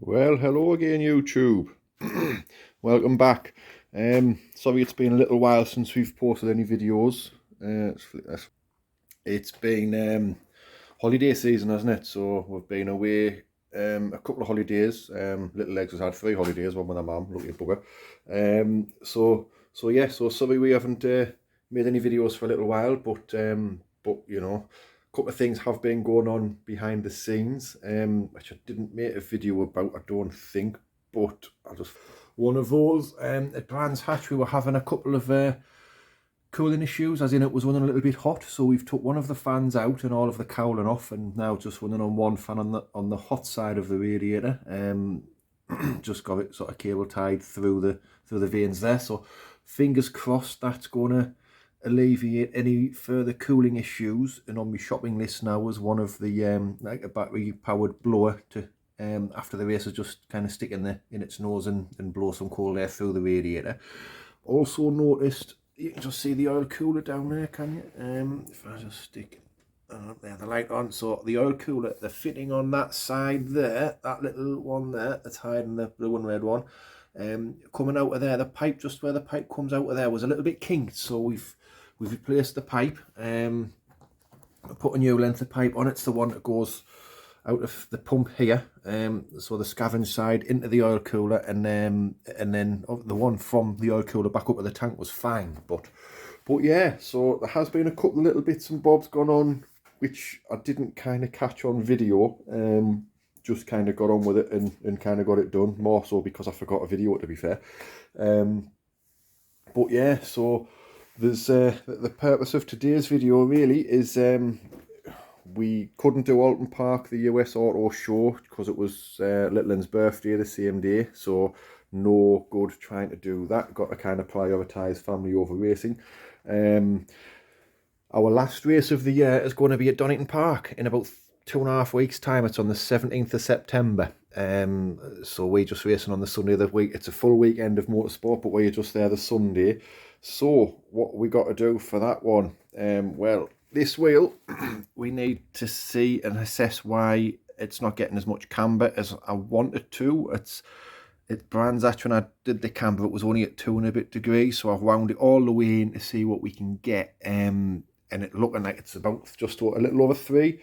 Well, hello again, YouTube. Welcome back. Sorry it's been a little while since we've posted any videos. Let's flick this. It's been holiday season, hasn't it? So we've been away a couple of holidays. Little Legs has had 3 holidays, one with her mum, lucky bugger. So sorry we haven't made any videos for a little while, but you know, a couple of things have been going on behind the scenes, which I didn't make a video about, I don't think, but I'll just one of those. At Brands Hatch, we were having a couple of cooling issues, as in it was running a little bit hot, so we've took one of the fans out and all of the cowling off, and now just running on one fan on the hot side of the radiator. Just got it sort of cable tied through the veins there, so fingers crossed that's gonna alleviate any further cooling issues. And on my shopping list now was one of the like a battery powered blower to after the race is just kind of stick in its nose and blow some cold air through the radiator. Also noticed, you can just see the oil cooler down there, can you? If I just stick there, the light on. So the oil cooler, the fitting on that side there, that little one there, that's hiding the blue and red one, coming out of there, the pipe, just where the pipe comes out of there, was a little bit kinked. So we've replaced the pipe, put a new length of pipe on. It's the one that goes out of the pump here, so the scavenge side into the oil cooler, and then the one from the oil cooler back up to the tank was fine. But yeah, so there has been a couple of little bits and bobs gone on which I didn't kind of catch on video. Just kind of got on with it and kind of got it done, more so because I forgot a video, to be fair. But yeah, so there's the purpose of today's video really is we couldn't do Alton Park, the US Auto Show, because it was Little's birthday the same day, so no good trying to do that. Got to kind of prioritise family over racing. Our last race of the year is going to be at Donington Park in about 2.5 weeks' time. It's on the 17th of September. So we're just racing on the Sunday of the week. It's a full weekend of motorsport, but we're just there the Sunday. So what we got to do for that one? Well, this wheel, we need to see and assess why it's not getting as much camber as I wanted to. It Brands Hatch, when I did the camber, it was only at 2 and a bit degrees, so I've wound it all the way in to see what we can get. And it's looking like it's about just a little over 3.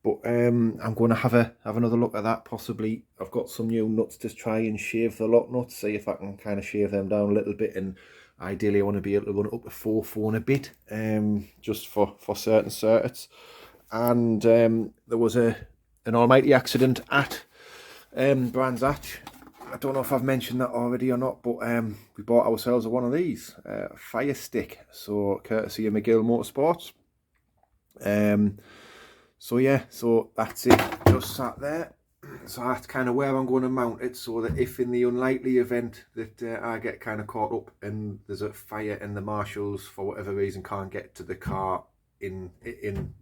But I'm going to have another look at that, possibly. I've got some new nuts to try and shave the lock nuts, see if I can kind of shave them down a little bit, and ideally I want to be able to run it up to 4 and a bit, just for certain circuits. And there was an almighty accident at Brands Hatch. I don't know if I've mentioned that already or not, but we bought ourselves one of these, fire stick, so courtesy of McGill Motorsports. So yeah, so that's it, just sat there. So that's kind of where I'm going to mount it, so that if in the unlikely event that I get kind of caught up and there's a fire and the marshals for whatever reason can't get to the car in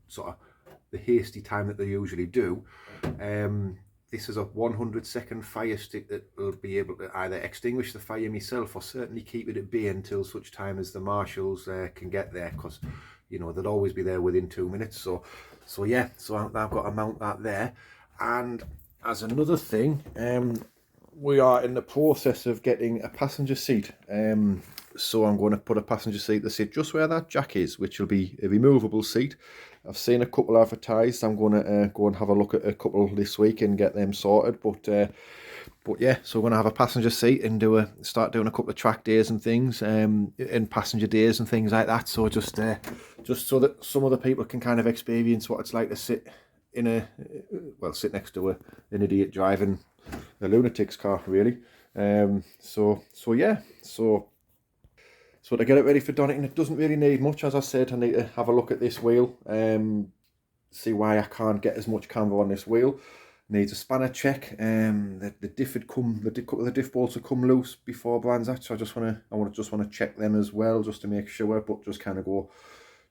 sort of the hasty time that they usually do, this is a 100-second fire stick that will be able to either extinguish the fire myself or certainly keep it at bay until such time as the marshals can get there, because you know they'll always be there within 2 minutes. So yeah, so I've got to mount that there. And as another thing, we are in the process of getting a passenger seat. So I'm going to put a passenger seat to sit just where that jack is, which will be a removable seat. I've seen a couple advertised. I'm going to go and have a look at a couple this week and get them sorted. But yeah, so we're going to have a passenger seat and start doing a couple of track days and things, and passenger days and things like that. So just so that some other people can kind of experience what it's like to sit sit next to an idiot driving a lunatic's car, really. So to get it ready for Donington, it doesn't really need much. As I said, I need to have a look at this wheel, see why I can't get as much camber on this wheel. Needs a spanner check. The couple of the diff bolts have come loose before Brands Hatch, so I just want to check them as well, just to make sure. But just kind of go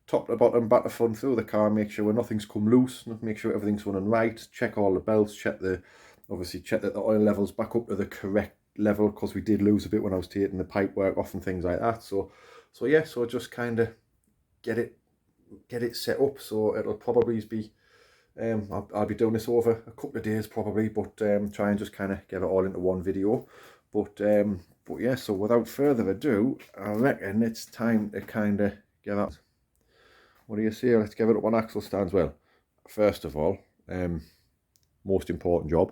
top to bottom, back to front through the car, make sure nothing's come loose, make sure everything's running right, check all the belts, check that the oil level's back up to the correct level, because we did lose a bit when I was taking the pipe work off and things like that. So yeah, so just kind of get it set up. So it'll probably be I'll be doing this over a couple of days probably, but try and just kind of get it all into one video. But yeah, so without further ado, I reckon it's time to kind of get up. What do you say? Let's give it up on axle stands. Well, first of all, most important job,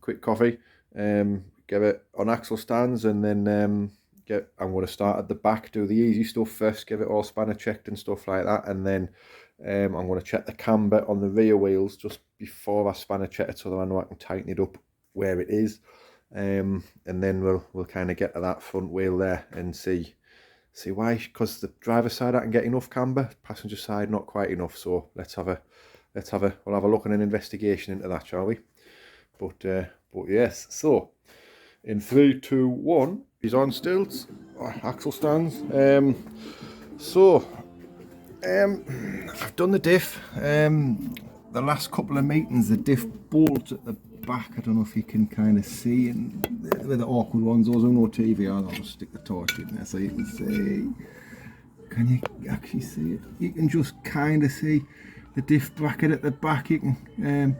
quick coffee, get it on axle stands, and then I'm going to start at the back, do the easy stuff first, give it all spanner checked and stuff like that, and then I'm going to check the camber on the rear wheels just before I spanner check it, so that I know I can tighten it up where it is, and then we'll kind of get to that front wheel there and see why, because the driver's side I can get enough camber, passenger side not quite enough. So we'll have a look and an investigation into that, shall we? But yes, so in 3, 2, 1, he's on stilts, axle stands. I've done the diff. The last couple of meetings, the diff bolts at the back, I don't know if you can kind of see, and they're the awkward ones. Those are no TVR. I'll just stick the torch in there so you can see. Can you actually see it? You can just kind of see the diff bracket at the back. You can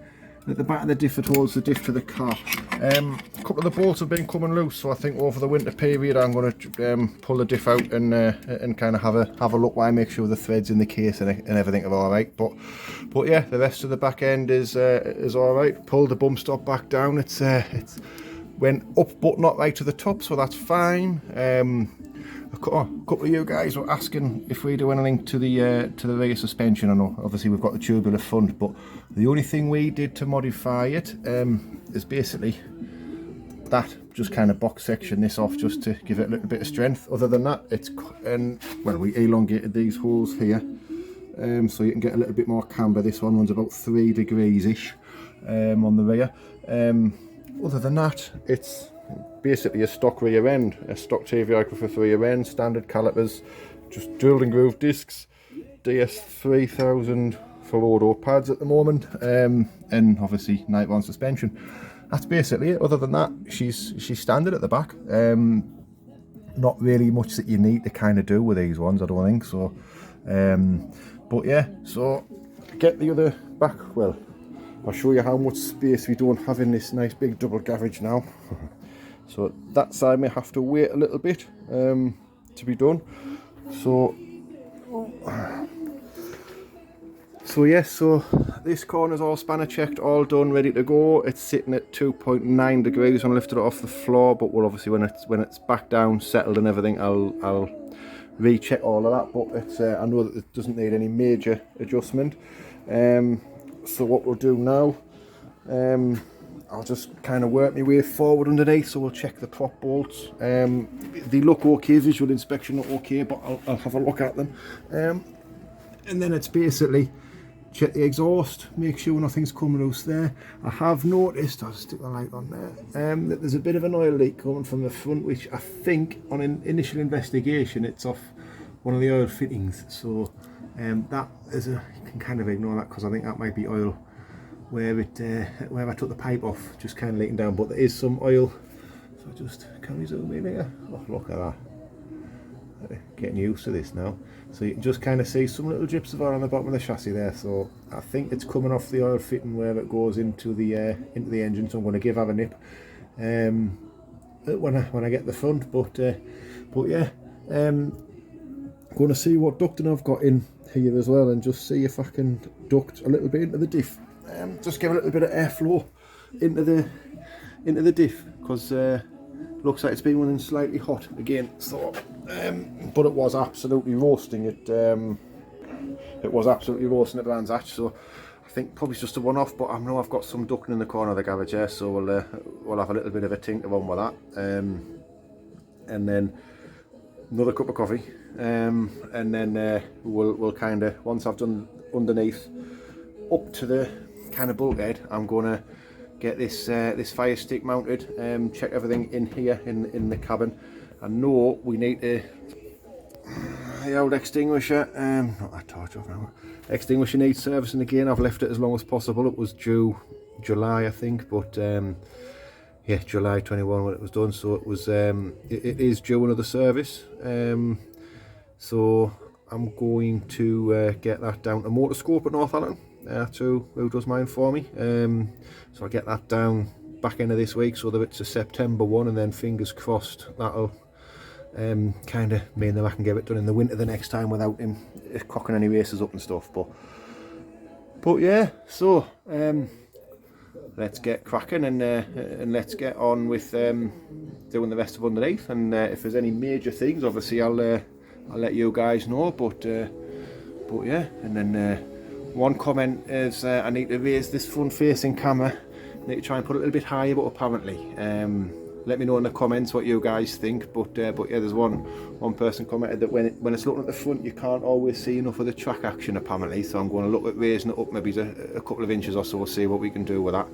at the back of the diff, it holds the diff to the car. A couple of the bolts have been coming loose, so I think over the winter period I'm going to pull the diff out and kind of have a look while I make sure the threads in the case and everything are all right. But yeah, the rest of the back end is all right. Pulled the bump stop back down. It's went up but not right to the top, so that's fine. A couple of you guys were asking if we do anything to the rear suspension. I know obviously we've got the tubular front, but the only thing we did to modify it is basically that, just kind of box section this off just to give it a little bit of strength. Other than that, we elongated these holes here so you can get a little bit more camber. This one runs about 3 degrees ish on the rear. Other than that, it's basically a stock rear end, a stock TVR for rear end, standard calipers, just drilled and grooved discs, DS3000 for auto pads at the moment, and obviously night round suspension. That's basically it. Other than that, she's standard at the back. Not really much that you need to kind of do with these ones, I don't think so. But yeah, so get the other back. Well, I'll show you how much space we don't have in this nice big double garage now. So that side may have to wait a little bit to be done. So yes, so this corner's all spanner checked, all done, ready to go. It's sitting at 2.9 degrees when I lifted it off the floor, but we'll obviously when it's back down, settled and everything, I'll recheck all of that. But it's I know that it doesn't need any major adjustment. So what we'll do now, I'll just kind of work my way forward underneath, so we'll check the prop bolts. They look okay, visual inspection look okay, but I'll have a look at them. And then it's basically check the exhaust, make sure nothing's coming loose there. I have noticed, I'll just stick the light on there, that there's a bit of an oil leak coming from the front, which I think on an initial investigation it's off one of the oil fittings. So that is you can kind of ignore that, because I think that might be oil where I took the pipe off, just kind of leaking down, but there is some oil. So just, can we zoom in here? Oh, look at that. Getting used to this now. So you can just kind of see some little drips of oil on the bottom of the chassis there. So I think it's coming off the oil fitting where it goes into the engine. So I'm going to give her a nip when I get the front. But yeah, going to see what ducting I've got in here as well, and just see if I can duct a little bit into the diff. Just give a little bit of airflow into the diff, because looks like it's been running slightly hot again. So but it was absolutely roasting it. It was absolutely roasting at Brands Hatch. So I think probably just a one-off, but I know I've got some ducting in the corner of the garage here, so we'll have a little bit of a tinker on with that, and then another cup of coffee, and then we'll kind of, once I've done underneath up to the kind of bulkhead, I'm gonna get this fire stick mounted, check everything in here in the cabin. I know we need to, the old extinguisher, not that torch off now. Extinguisher needs servicing again. I've left it as long as possible. It was due July, I think, but yeah, July 21 when it was done, so it was it is due another service. So I'm going to get that down to Motorscope at North Allen. That's who does mine for me. So I'll get that down back end of this week so that it's a September one, and then fingers crossed that'll kind of mean that I can get it done in the winter the next time without him cocking any races up and stuff. But yeah, so let's get cracking and let's get on with doing the rest of underneath. And if there's any major things, obviously I'll let you guys know. But yeah, and then one comment is I need to raise this front-facing camera. I need to try and put it a little bit higher, but apparently. Let me know in the comments what you guys think. But yeah, there's one person commented that when it's looking at the front, you can't always see enough of the track action apparently. So I'm going to look at raising it up maybe a couple of inches or so, see what we can do with that.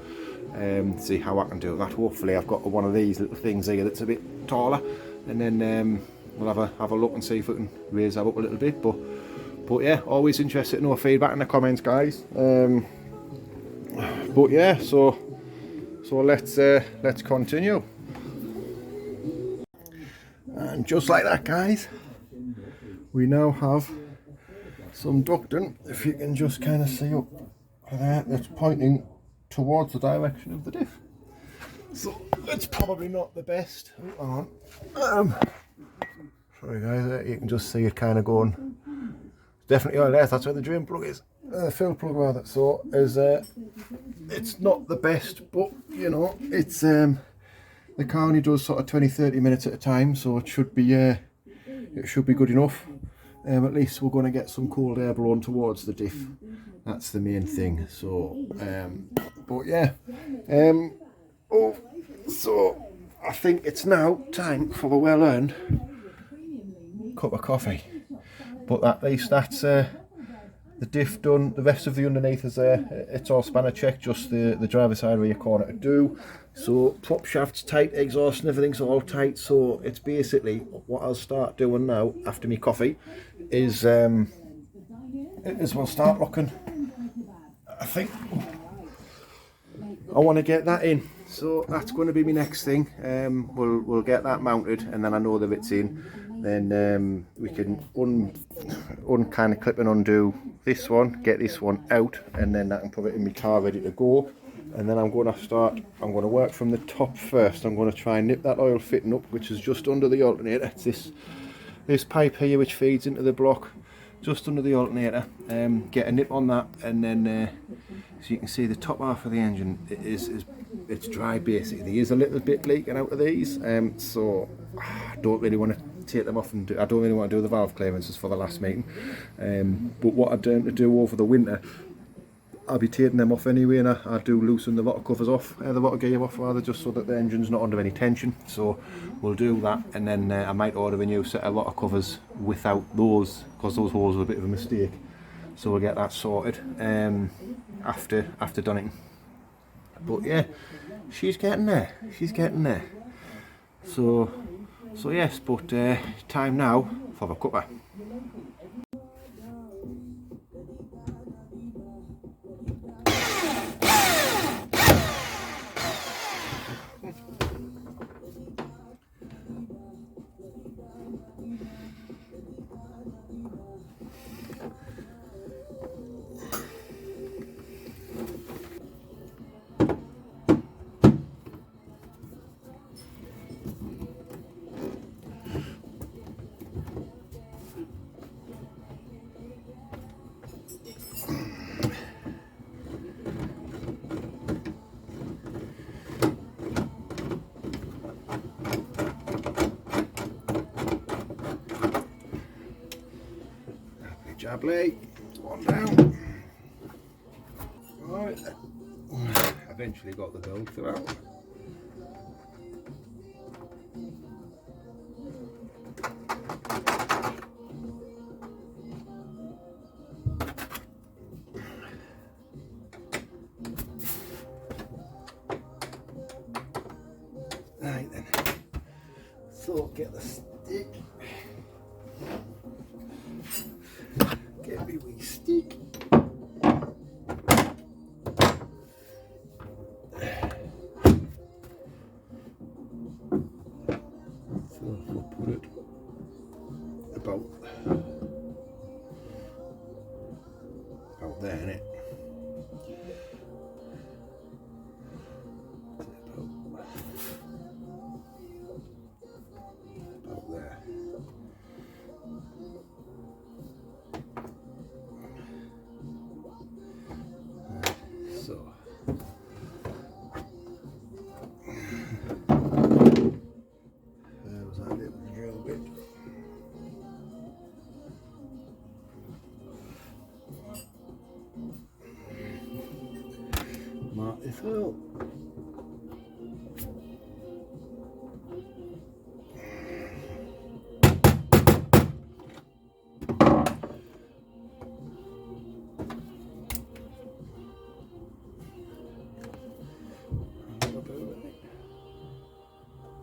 See how I can do that. Hopefully I've got one of these little things here that's a bit taller, and then we'll have a look and see if we can raise that up a little bit. But yeah, always interested in know feedback in the comments, guys. But yeah, so let's continue. And just like that, guys, we now have some ducting, if you can just kind of see up there, that's pointing towards the direction of the diff. So it's probably not the best. Hold on. Sorry guys, you can just see it kind of going. Definitely on there, that's where the drain plug is. The fill plug rather. So it's not the best, but you know, it's the car only does sort of 20-30 minutes at a time, so it should be good enough. At least we're going to get some cold air blown towards the diff. That's the main thing. So but yeah, so I think it's now time for the well-earned cup of coffee. But at least that's the diff done. The rest of the underneath is it's all spanner checked, just the driver's side rear corner to do. So prop shaft's tight, exhaust and everything's all tight. So it's basically what I'll start doing now after me coffee is we'll start looking. I think I want to get that in. So that's going to be my next thing. We'll get that mounted, and then I know that it's in. Then we can kind of clip and undo this one, get this one out, and then I can put it in my car ready to go. And then I'm going to work from the top first. I'm going to try and nip that oil fitting up, which is just under the alternator. It's this pipe here which feeds into the block, just under the alternator. Get a nip on that, and then so you can see the top half of the engine it's dry basically. There is a little bit leaking out of these, so I don't really want to take them off, and I don't really want to do the valve clearances for the last meeting. But what I'd to do over the winter, I'll be taking them off anyway, and I do loosen the rotor covers off, the rotor gear off rather, just so that the engine's not under any tension. So we'll do that, and then I might order a new set of rotor covers without those, because those holes were a bit of a mistake. So we'll get that sorted after Donington. But yeah, she's getting there. So yes, but time now for the cuppa. Jably, one down. Right, eventually got the build throughout. Right then, so get the stick. Get me wee stick. So we'll put it about there, innit? Not this all.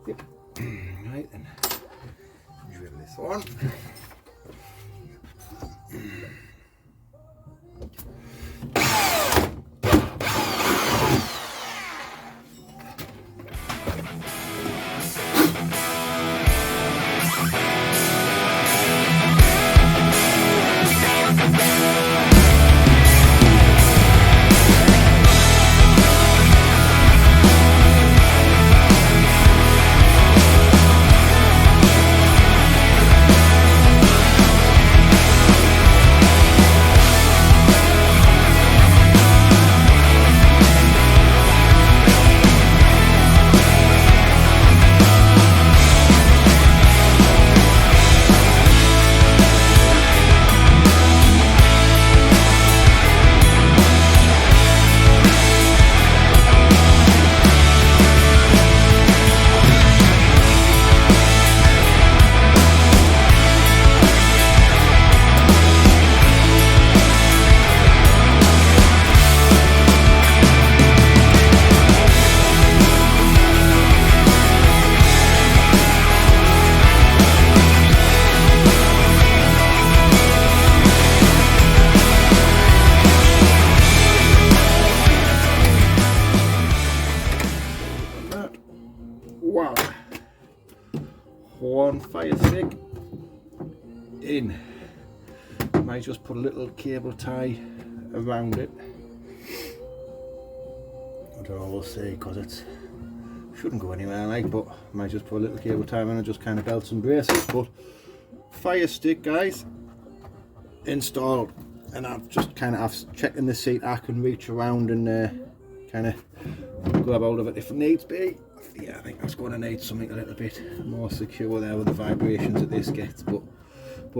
Yep. Right then. Drill this on. Wow, one fire stick in. Might just put a little cable tie around it. I don't know, we'll see, because it shouldn't go anywhere like, but might just put a little cable tie around and just kind of belts and braces. But fire stick, guys, installed, and I've just kind of checking the seat. I can reach around and kind of grab hold of it if it needs be. Yeah, I think that's going to need something a little bit more secure there with the vibrations that this gets, but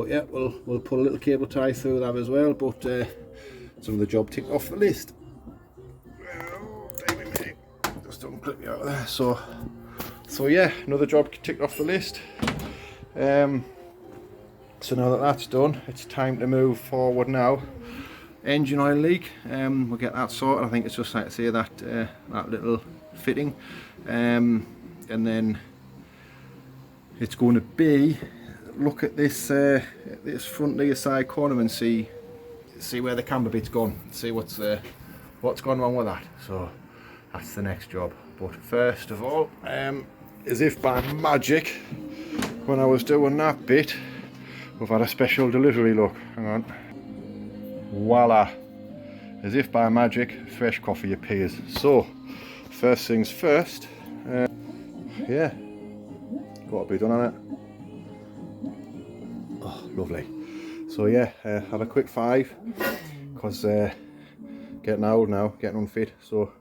yeah, we'll put a little cable tie through that as well. But some of the job ticked off the list. Just unclip you out of there. So yeah, another job ticked off the list. So now that that's done, it's time to move forward now. Engine oil leak, we'll get that sorted. I think it's just like to say that that little fitting, and then it's going to be look at this this front rear side corner and see where the camber bit's gone, see what's gone wrong with that. So that's the next job. But first of all, as if by magic, when I was doing that bit, we've had a special delivery. Look, hang on, voila, as if by magic, fresh coffee appears. So first things first, yeah, got to be done on it. Oh, lovely. So yeah, have a quick 5, because getting old now, getting unfit. So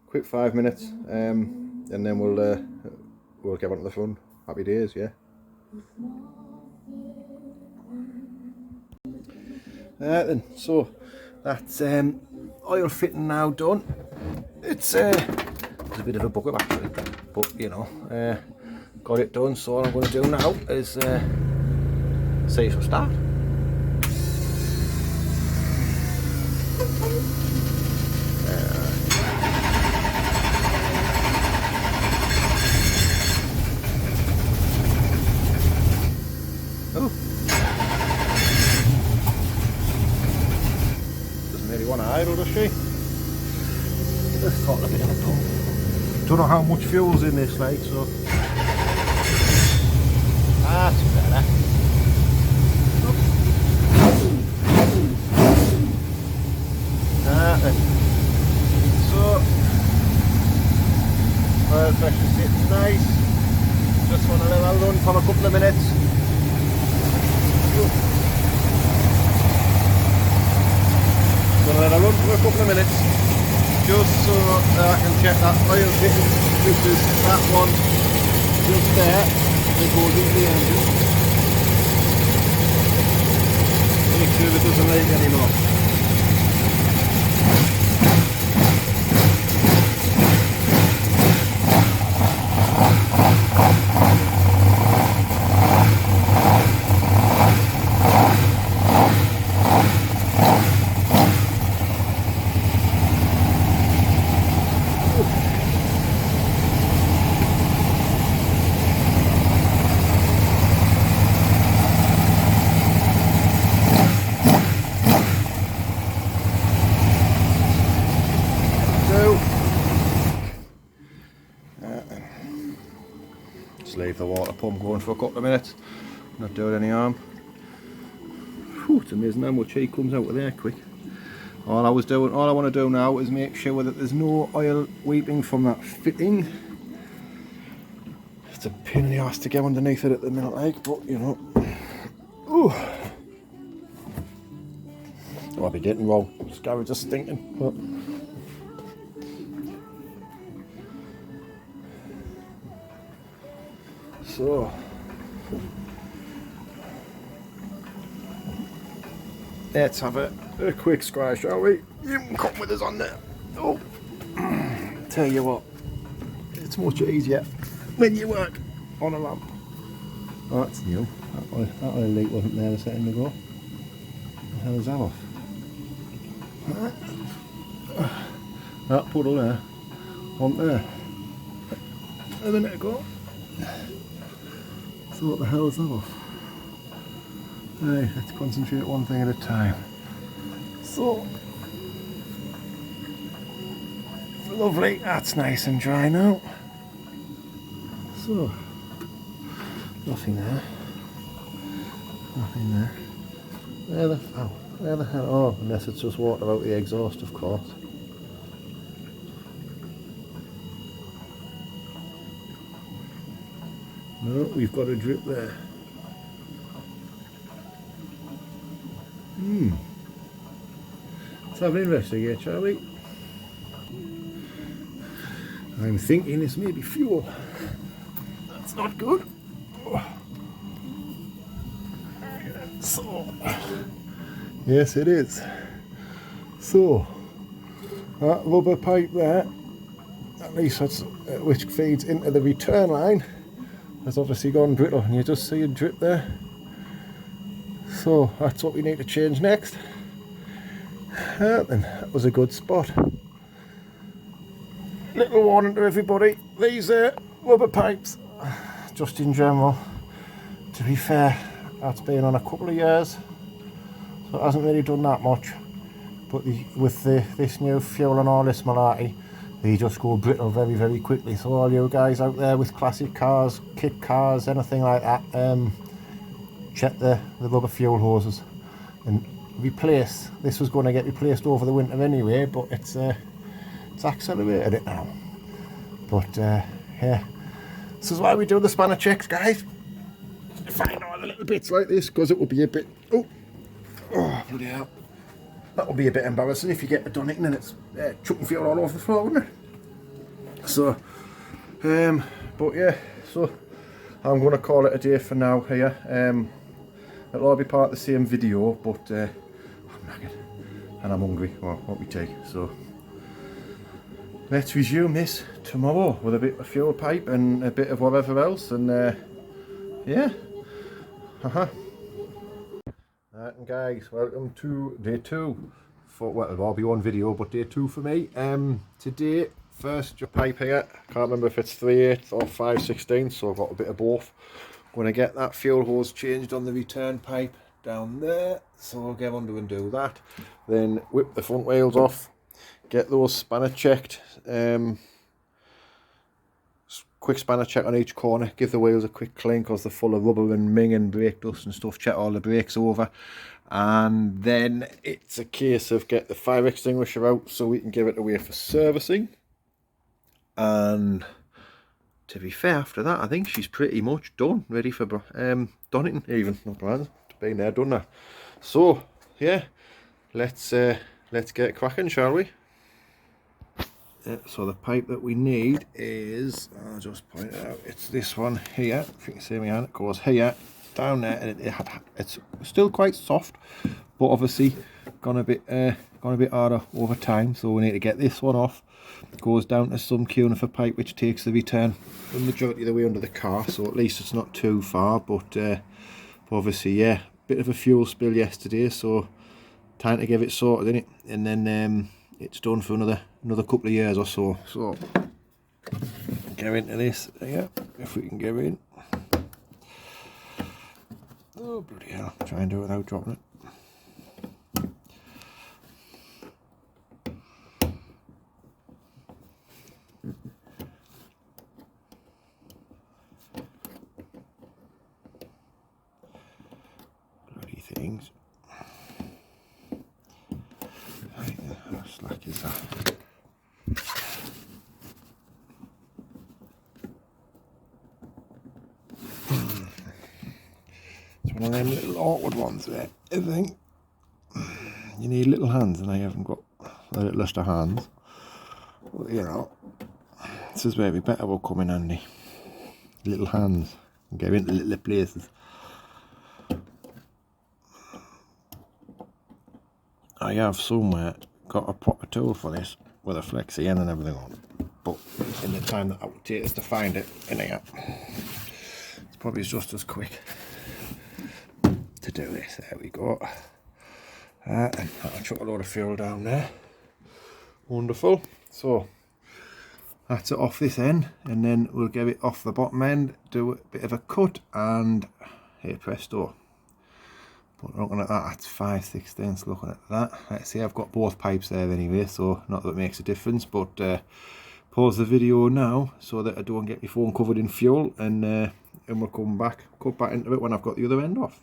quick 5 minutes, and then we'll get on to the fun. Happy days, yeah. Then, so that's oil fitting now done. It's a bit of a bugger actually, but you know, got it done. So all I'm going to do now is see some start. Oh, doesn't really want to idle, does she? Let's talk a bit of a pump. Don't know how much fuel's in this, like, so that's better. So oil pressure sits nice. Just want to let that run for a couple of minutes. Gonna let that run for a couple of minutes, just so I can check that oil fitting, which is that one just there, that goes into the engine. Make sure it doesn't leak anymore. just leave the water pump going for a couple of minutes, not do it any harm. Whew, it's amazing how much heat comes out of there quick. All I want to do now is make sure that there's no oil weeping from that fitting. It's a pain in the arse to get underneath it at the minute, like, but you know. Ooh. I'll be getting wrong. This garage is stinking. But so let's have a quick scratch, shall we? You can come with us on there. Oh, tell you what, it's much easier when you work on a lamp. Oh, that's new. That oil leak wasn't there a second ago. The hell is that off? That puddle there, on there, a minute ago. So what the hell is that off? Hey, let's concentrate one thing at a time. So, lovely, that's nice and dry now. So, nothing there. Nothing there. Where the hell? Oh, unless it's just water out the exhaust, of course. No, we've got a drip there. Let's have an investigate, shall we? I'm thinking this may be fuel. That's not good. So, yes it is. So, that rubber pipe there, at least that's which feeds into the return line, has obviously gone brittle, and you just see a drip there. So that's what we need to change next. Then that was a good spot. Little warning to everybody, these rubber pipes, just in general, to be fair, that's been on a couple of years, so it hasn't really done that much. But with this new fuel and all this malarkey, they just go brittle very, very quickly. So all you guys out there with classic cars, kit cars, anything like that, check the rubber fuel hoses and replace. This was going to get replaced over the winter anyway, but it's accelerated it now. But yeah, this is why we do the spanner checks, guys. Find all the little bits like this, because it will be a bit, oh bloody hell, that will be a bit embarrassing if you get a Donington and it's chucking fuel all over the floor, wouldn't it? So but yeah, so I'm going to call it a day for now here. It'll all be part of the same video, but I'm knackered and I'm hungry. Well, what we take, so let's resume this tomorrow with a bit of fuel pipe and a bit of whatever else, and yeah. Right, and guys, welcome to day 2 for, well, it'll all be one video, but day 2 for me. Today, first your pipe here, can't remember if it's 3/8 or 5/16, so I've got a bit of both. Going to get that fuel hose changed on the return pipe down there, so I'll get under and do that. Then whip the front wheels off, get those spanner checked. Quick spanner check on each corner, give the wheels a quick clean because they're full of rubber and ming and brake dust and stuff. Check all the brakes over, and then it's a case of get the fire extinguisher out so we can give it away for servicing. And to be fair, after that I think she's pretty much done, ready for Donington even, not bad, been there, done that. So yeah, let's get cracking, shall we? So the pipe that we need is, I'll just point it out, it's this one here. If you can see my hand, it goes here, down there, and it's still quite soft, but obviously gone a bit harder over time. So we need to get this one off. It goes down to some cunifer pipe which takes the return the majority of the way under the car, so at least it's not too far. But obviously, yeah, bit of a fuel spill yesterday, so time to give it sorted, innit? And then it's done for another couple of years or so. So get into this, yeah, if we can get in. Oh bloody hell! Try and do it without dropping it. one of them little awkward ones there, I think. You need little hands, and I haven't got the littlest of hands. But, you know, this is where we better will come in handy. Little hands, and get into little places. I have somewhere got a proper tool for this with a flexi end and everything on, but in the time that I would take us to find it in here, it's probably just as quick to do this. There we go. And I'll chuck a load of fuel down there. Wonderful. So that's it off this end, and then we'll get it off the bottom end, do a bit of a cut, and hey presto. But looking at that, that's 5/16 looking at that. Let's see, I've got both pipes there anyway, so not that it makes a difference, but pause the video now so that I don't get my phone covered in fuel, and we'll come back, cut back into it when I've got the other end off.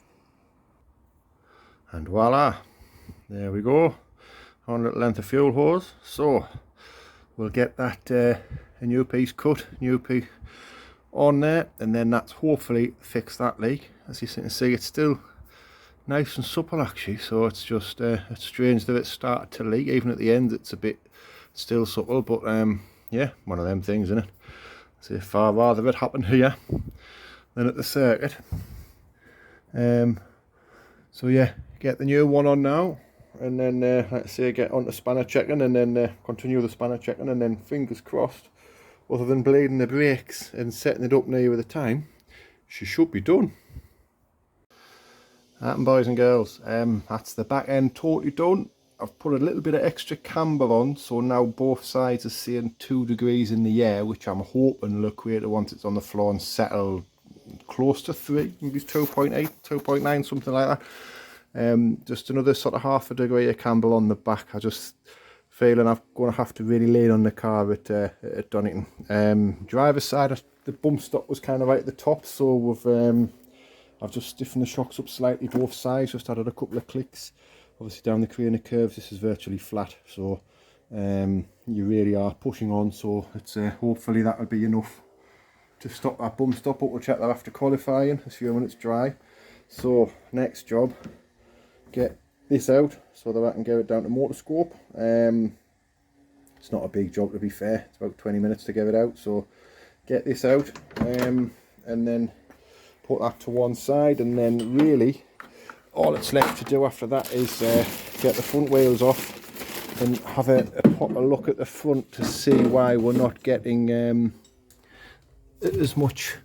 And voila, there we go, on a little length of fuel hose. So we'll get that a new piece cut, new piece on there, and then that's hopefully fix that leak. As you can see, it's still nice and supple actually, so it's just it's strange that it started to leak. Even at the end it's a bit still supple, but yeah, one of them things, isn't it? So far rather it happened here than at the circuit. So yeah, get the new one on now, and then let's say get on to spanner checking, and then continue the spanner checking, and then fingers crossed, other than bleeding the brakes and setting it up near with the time, she should be done. And boys and girls, that's the back end totally done. I've put a little bit of extra camber on, so now both sides are seeing 2 degrees in the air, which I'm hoping will equate to once it's on the floor and settle close to 3, maybe 2.8, 2.9, something like that. Just another sort of half a degree of camber on the back. I just feeling I'm going to have to really lean on the car at Donington. Driver's side, the bump stop was kind of right at the top, so we've I've just stiffened the shocks up slightly both sides, just added a couple of clicks. Obviously down the crane of curves this is virtually flat, so you really are pushing on, so it's hopefully that will be enough to stop that bump stop, but we'll check that after qualifying, assuming it's dry. So next job, get this out so that I can get it down to motor scope. It's not a big job to be fair, it's about 20 minutes to get it out, so get this out and then put that to one side, and then really all that's left to do after that is get the front wheels off and have a proper look at the front to see why we're not getting as much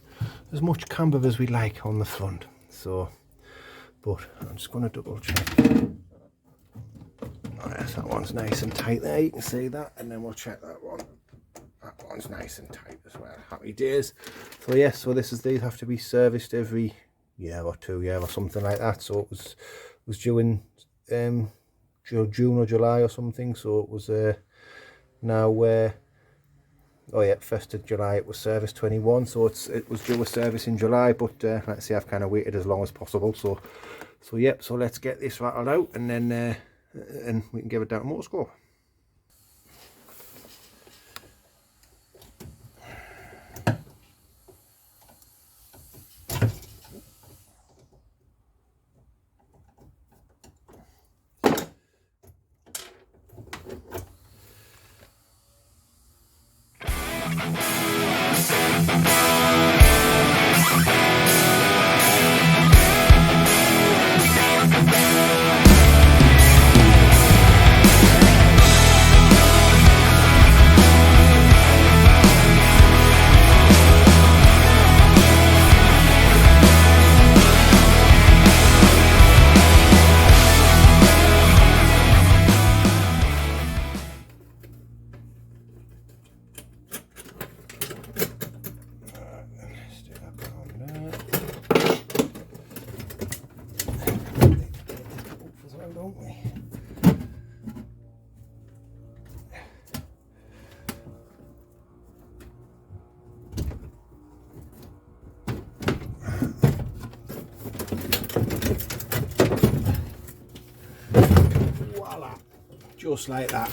camber as we like on the front. So, but I'm just going to double check. Oh, yes, that one's nice and tight there, you can see that, and then we'll check that one. That one's nice and tight as well. Happy days. So yes, so these have to be serviced every year or 2 years or something like that. So it was due in June or July or something. So it was now oh yeah, 1st of July it was service 21. So it was due a service in July, but let's see, I've kind of waited as long as possible. So yep. So let's get this rattled out, and then and we can give it down to motor scope. Just like that.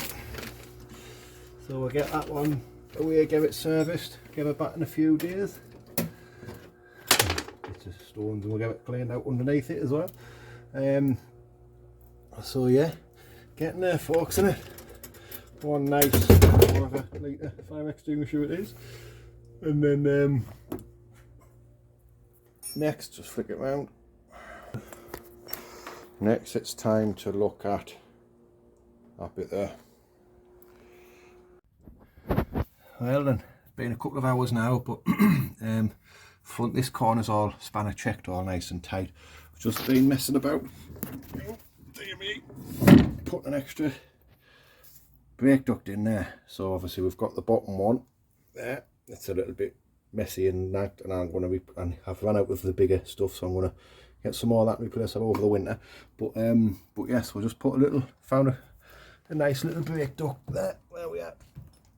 So we'll get that one away, give it serviced, give it back in a few days. It's just stones, and we'll get it cleaned out underneath it as well. So yeah, getting there folks, innit? One nice whatever litre fire extinguisher it is, and then next, just flick it round. Next it's time to look at that bit there. Well then, it's been a couple of hours now, but front this corner's all spanner checked, all nice and tight. I've just been messing about, dear me, put an extra brake duct in there. So obviously we've got the bottom one there, it's a little bit messy and that, and I'm going to and I've run out of the bigger stuff, so I'm going to get some more of that and replace it over the winter. But yes, we'll just put a little, found a nice little brake duct there, where we at.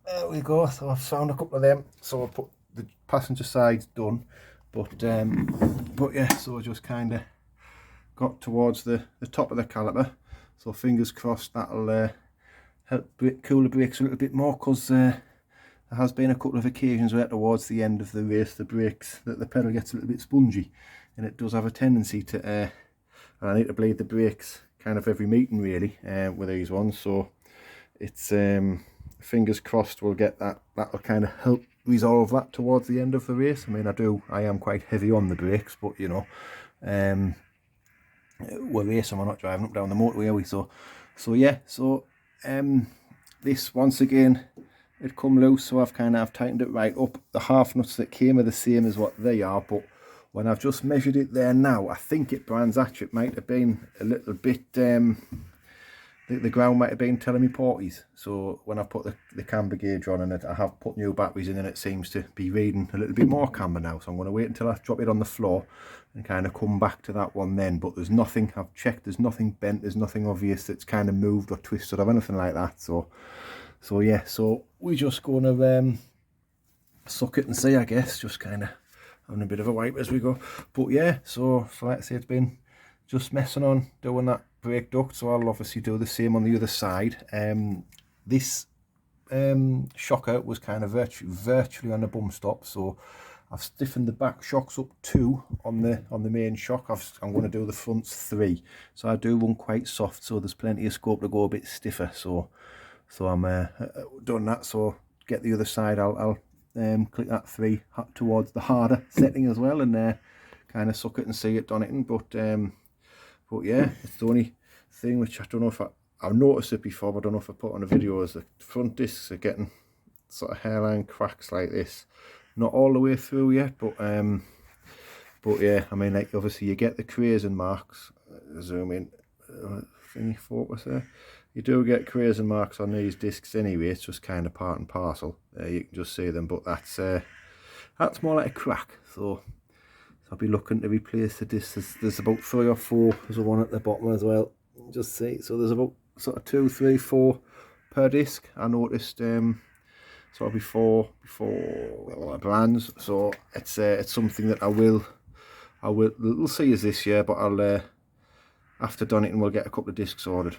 There we go. So I've found a couple of them. So I'll put the passenger side done, but yeah, so I just kind of got towards the top of the caliper. So fingers crossed that'll help cool the brakes a little bit more, because there has been a couple of occasions where towards the end of the race the brakes, the pedal gets a little bit spongy, and it does have a tendency to and I need to bleed the brakes kind of every meeting really with these ones. So it's fingers crossed we'll get that. That'll kind of help resolve that towards the end of the race. I mean, I am quite heavy on the brakes, but you know, we're racing, we're not driving up down the motorway, are we? So yeah, so this once again, it come loose, so I've tightened it right up. The half nuts that came are the same as what they are, but when I've just measured it there now, I think it Brands Hatch, it might have been a little bit the ground might have been telling me 40s. So when I put the camber gauge on, and I have put new batteries in, and it seems to be reading a little bit more camber now. So I'm going to wait until I drop it on the floor and kind of come back to that one then. But there's nothing, I've checked, there's nothing bent, there's nothing obvious that's kind of moved or twisted or anything like that. So yeah, so we're just going to suck it and see, I guess, just kind of having a bit of a wipe as we go. But yeah, so let's say it's been just messing on doing that brake duct, so I'll obviously do the same on the other side. This shocker was kind of virtually on the bum stop, so I've stiffened the back shocks up 2 on the main shock. I'm going to do the fronts 3, so I do run quite soft, so there's plenty of scope to go a bit stiffer. So I'm done that. So get the other side, I'll click that 3 towards the harder setting as well, and kind of suck it and see it Donington. But yeah, it's the only thing which I don't know if I've noticed it before, but I don't know if I put on a video, is the front discs are getting sort of hairline cracks like this. Not all the way through yet, but yeah, I mean, like obviously you get the crazing marks. Zoom in, thingy focus there. You do get crazing marks on these discs anyway. It's just kind of part and parcel. You can just see them, but that's more like a crack. So I'll be looking to replace the discs. There's about 3 or 4. There's one at the bottom as well. Just see. So there's about sort of 2, 3, 4 per disc. I noticed sort of before brands. So it's something that I will we'll see as this year. But I'll after Donington we'll get a couple of discs ordered.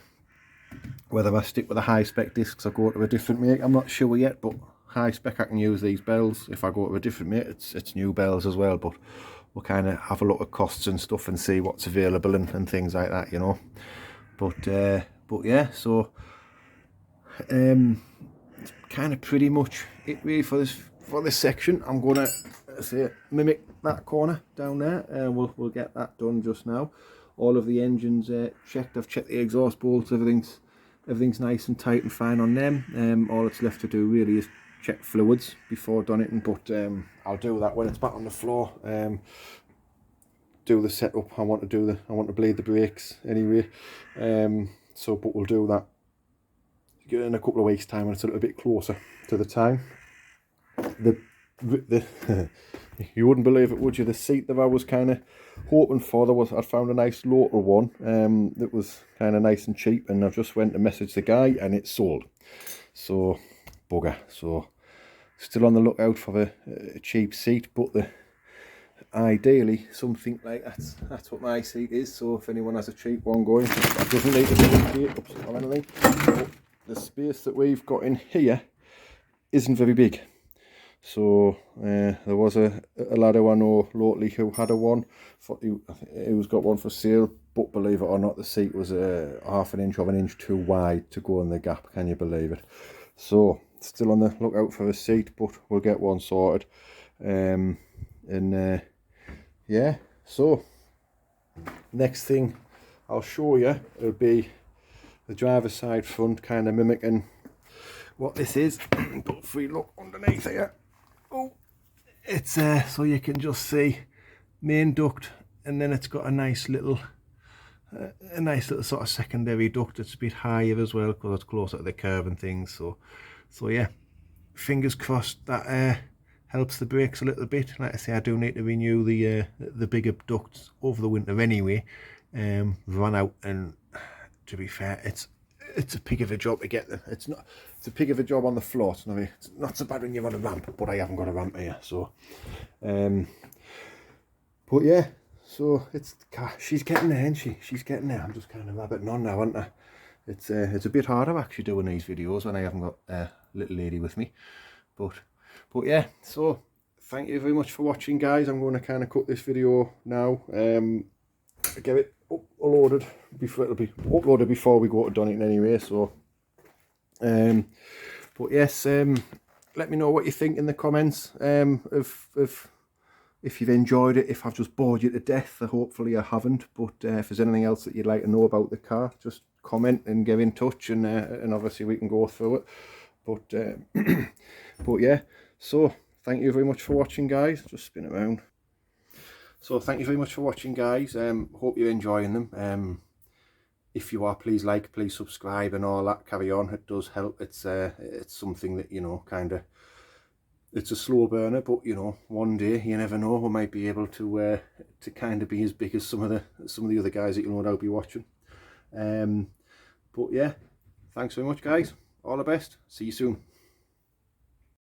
Whether I stick with the high spec discs or go to a different make, I'm not sure yet. But high spec, I can use these bells. If I go to a different make, it's new bells as well. But we'll kind of have a look at costs and stuff and see what's available and things like that, you know. But yeah, so it's kind of pretty much it really for this section. I'm gonna say mimic that corner down there, and we'll get that done just now. All of the engines checked. I've checked the exhaust bolts. Everything's nice and tight and fine on them. All that's left to do really is check fluids before Donington, but I'll do that when it's back on the floor. Do the setup. I want to bleed the brakes anyway. But we'll do that in a couple of weeks' time when it's a little bit closer to the time. You wouldn't believe it, would you? The seat that I was kind of hoping for, I'd found a nice local one that was kind of nice and cheap, and I just went to message the guy and it's sold. So bugger. So still on the lookout for a cheap seat, but ideally something like that's what my seat is. So if anyone has a cheap one going, it doesn't need to be a or anything. So the space that we've got in here isn't very big. So there was a lad who I know locally who had a one. Who's got one for sale, but believe it or not, the seat was a half an inch of an inch too wide to go in the gap. Can you believe it? So still on the lookout for a seat, but we'll get one sorted. Yeah, so next thing I'll show you, it'll be the driver's side front, kind of mimicking what this is. But if we look underneath here, oh, it's so you can just see main duct, and then it's got a nice little sort of secondary duct. It's a bit higher as well because it's closer to the curb and things. So yeah, fingers crossed that helps the brakes a little bit. Like I say, I do need to renew the bigger ducts over the winter anyway. Run out, and to be fair, it's a pig of a job to get them. It's a pig of a job on the floor. It's not so bad when you're on a ramp, but I haven't got a ramp here, so but yeah, so she's getting there, isn't she? She's getting there. I'm just kind of rabbiting on now, aren't I? It's a bit harder actually doing these videos when I haven't got a little lady with me, but yeah. So thank you very much for watching, guys. I'm going to kind of cut this video now. Get it uploaded before it'll be uploaded before we go to Donington anyway. So but yes, let me know what you think in the comments. If you've enjoyed it, if I've just bored you to death. Hopefully I haven't, but if there's anything else that you'd like to know about the car, just comment and get in touch, and obviously we can go through it. But yeah, so thank you very much for watching, guys. Just spin it around. So thank you very much for watching, guys. Hope you're enjoying them. If you are, please like, please subscribe and all that. Carry on, it does help. It's something that, you know, kind of, it's a slow burner, but you know, one day, you never know, we might be able to kind of be as big as some of the other guys that you'll no doubt be watching. But yeah, thanks very much, guys. All the best. See you soon.